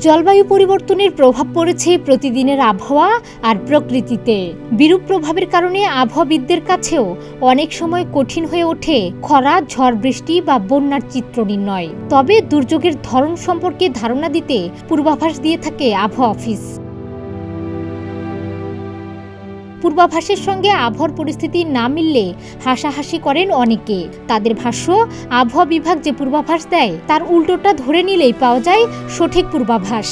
জলবায়ু পরিবর্তনের প্রভাব পড়েছে প্রতিদিনের আবহাওয়া আর প্রকৃতিতে। বিরূপ প্রভাবের কারণে আবহাওয়াবিদদের কাছেও অনেক সময় কঠিন হয়ে ওঠে খরা, ঝড় বৃষ্টি বা বন্যার চিত্র নির্ণয়। তবে দুর্যোগের ধরন সম্পর্কে ধারণা দিতে পূর্বাভাস দিয়ে থাকে আবহাওয়া অফিস। পূর্বাভাসের সঙ্গে আবহাওয়ার পরিস্থিতি না মিললে হাসাহাসি করেন অনেকে। তাদের ভাষ্য, আবহাওয়া বিভাগ যে পূর্বাভাস দেয় তার উল্টোটা ধরে নিলেই পাওয়া যায় সঠিক পূর্বাভাস।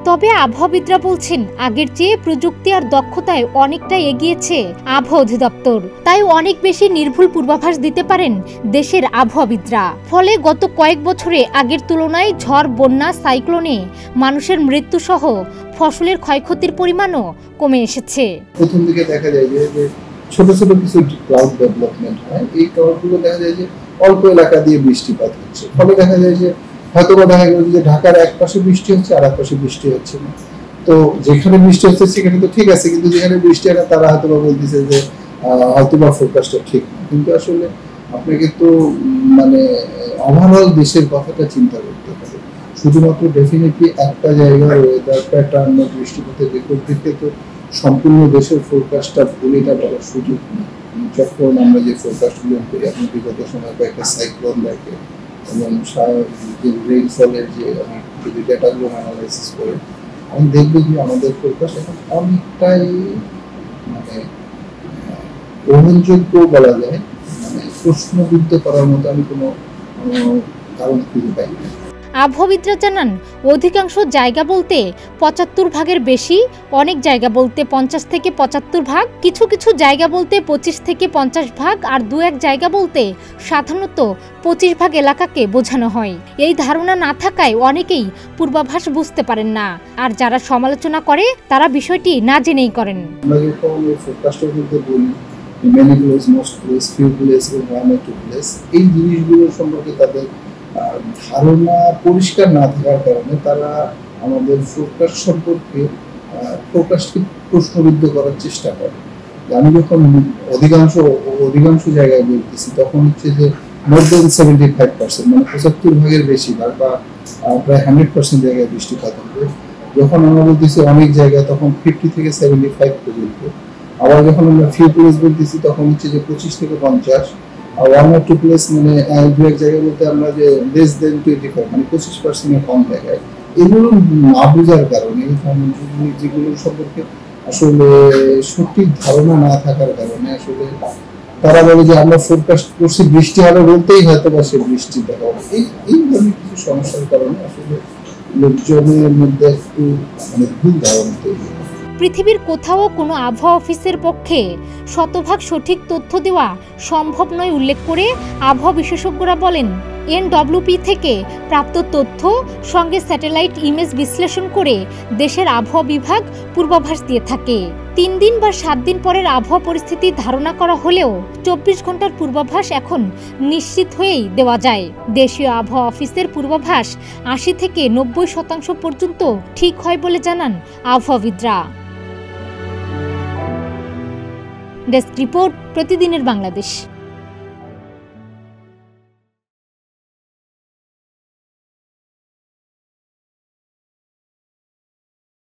তবে আবহাওয়াবিদরা বলছেন, আগের চেয়ে প্রযুক্তি আর দক্ষতায় অনেকটা এগিয়েছে আবহাওয়া অধিদপ্তর। তাই অনেক বেশি নির্ভুল পূর্বাভাস দিতে পারেন দেশের আবহাওয়াবিদরা। ফলে গত কয়েক বছরে আগের তুলনায় ঝড়, বন্যা, সাইক্লোনে মানুষের মৃত্যু সহ ফসলের ক্ষয়ক্ষতির পরিমাণও কমে এসেছে। প্রথম দিকে দেখা যায় যে ছোট ছোট কিছু ক্লাউড ডেভেলপমেন্ট হয়। এই ক্লাউডগুলো দেখা যায় যে অল্প এলাকা দিয়ে বৃষ্টিপাত হচ্ছে। ফলে দেখা যায় যে হয়তো দেখা গেল যে ঢাকার এক পাশে বৃষ্টি হচ্ছে আর এক পাশে বৃষ্টি হচ্ছে না। তো যেখানে বৃষ্টি হচ্ছে সেখানে তো ঠিক আছে, কিন্তু যেখানে বৃষ্টি হয় না তারা হয়তো বলতেছে যে হয়তো বা ফোরকাস্টটা ঠিক না। কিন্তু আসলে আপনাকে তো মানে ওভারঅল দেশের কথাটা চিন্তা করতে হবে। শুধুমাত্র ডেফিনেটলি একটা জায়গার ওয়েদার প্যাটার্ন বা বৃষ্টিপাতের রেকর্ড দেখে তো সম্পূর্ণ দেশের ফোরকাস্টটা ভুল এটা বলার সুযোগ নেই। যখন আমরা যে ফোরকাস্টগুলো করি, আপনি বিগত সময় কয়েকটা সাইক্লোন দেখে এবং রেইনফলের যে আমি যদি ডেটাগুলো অ্যানালাইসিস করে আমি দেখবো যে আমাদের ফোরকাস্ট এখন অনেকটাই মানে গ্রহণযোগ্য বলা যায়, মানে প্রশ্নবিদ্ধ করার মতো আমি কোনো কারণ খুঁজে পাই না। আবহাওয়াবিদরা জানান, অধিকাংশ জায়গা বলতে ৭৫ ভাগের বেশি, অনেক জায়গা বলতে ৫০ থেকে ৭৫ ভাগ, কিছু কিছু জায়গা বলতে ২৫ থেকে ৫০ ভাগ আর দু এক জায়গা বলতে সাধারণত ২৫ ভাগ এলাকাকে বোঝানো হয়। এই ধারণা না থাকায় অনেকেই পূর্বাভাস বুঝতে পারেন না, আর যারা সমালোচনা করে তারা বিষয়টি না জেনেই করেন। আমরা যখন ফোরকাস্টের মধ্যে বলি many place, most place, few place এবং ওয়ান অর টু প্লেস, এই জিনিসগুলো সম্পর্কে তাদের ধারণা পরিষ্কার না থাকার কারণে তারা আমাদের ফোরকাস্ট সম্পর্কে ফোরকাস্টকে প্রশ্নবিদ্ধ করার চেষ্টা করে। আমি যখন অধিকাংশ জায়গায় বলতেছি তখন হচ্ছে যে মোর দেন 75%, মানে ৭৫ ভাগের বেশি ভাগ বা প্রায় 100% জায়গায় বৃষ্টিপাত হবে। যখন আমরা বলতেছি অনেক জায়গায় তখন 50 থেকে 75 পর্যন্ত। আবার যখন আমরা ফিউ প্লেস বলতেছি তখন হচ্ছে যে 25 থেকে 50। আর ওয়ান অর টু প্লেস মানে দু এক জায়গায় বলতে আমরা যে লেস দেন 25, মানে 25% কম জায়গায়। এগুলো না বোঝার কারণে, যেগুলো সম্পর্কে আসলে সঠিক ধারণা না থাকার কারণে আসলে তারা বলে যে আমরা ফোরকাস্ট করছি বৃষ্টি হবে বলতেই হয়তো বা সে বৃষ্টি দেখা হবে। এই ধরনের কিছু সমস্যার কারণে আসলে লোকজনের মধ্যে একটু মানে ভুল ধারণা তৈরি হয়। পৃথিবীর কোথাও কোনো আবহাওয়া অফিসের পক্ষে শতভাগ সঠিক তথ্য দেওয়া সম্ভব নয় উল্লেখ করে আবহাওয়া বিশেষজ্ঞরা বলেন, এনডব্লিউপি থেকে প্রাপ্ত তথ্য সঙ্গে স্যাটেলাইট ইমেজ বিশ্লেষণ করে দেশের আবহাওয়া বিভাগ পূর্বাভাস দিয়ে থাকে। ৩ দিন বা ৭ দিন পরের আবহাওয়া পরিস্থিতি ধারণা করা হলেও ২৪ ঘন্টার পূর্বাভাস এখন নিশ্চিত হয়েই দেওয়া যায়। দেশীয় আবহাওয়া অফিসের পূর্বাভাস ৮০ থেকে ৯০% পর্যন্ত ঠিক হয় বলে জানান আবহাওয়াবিদরা। ডেস্ক রিপোর্ট, প্রতিদিনের বাংলাদেশ।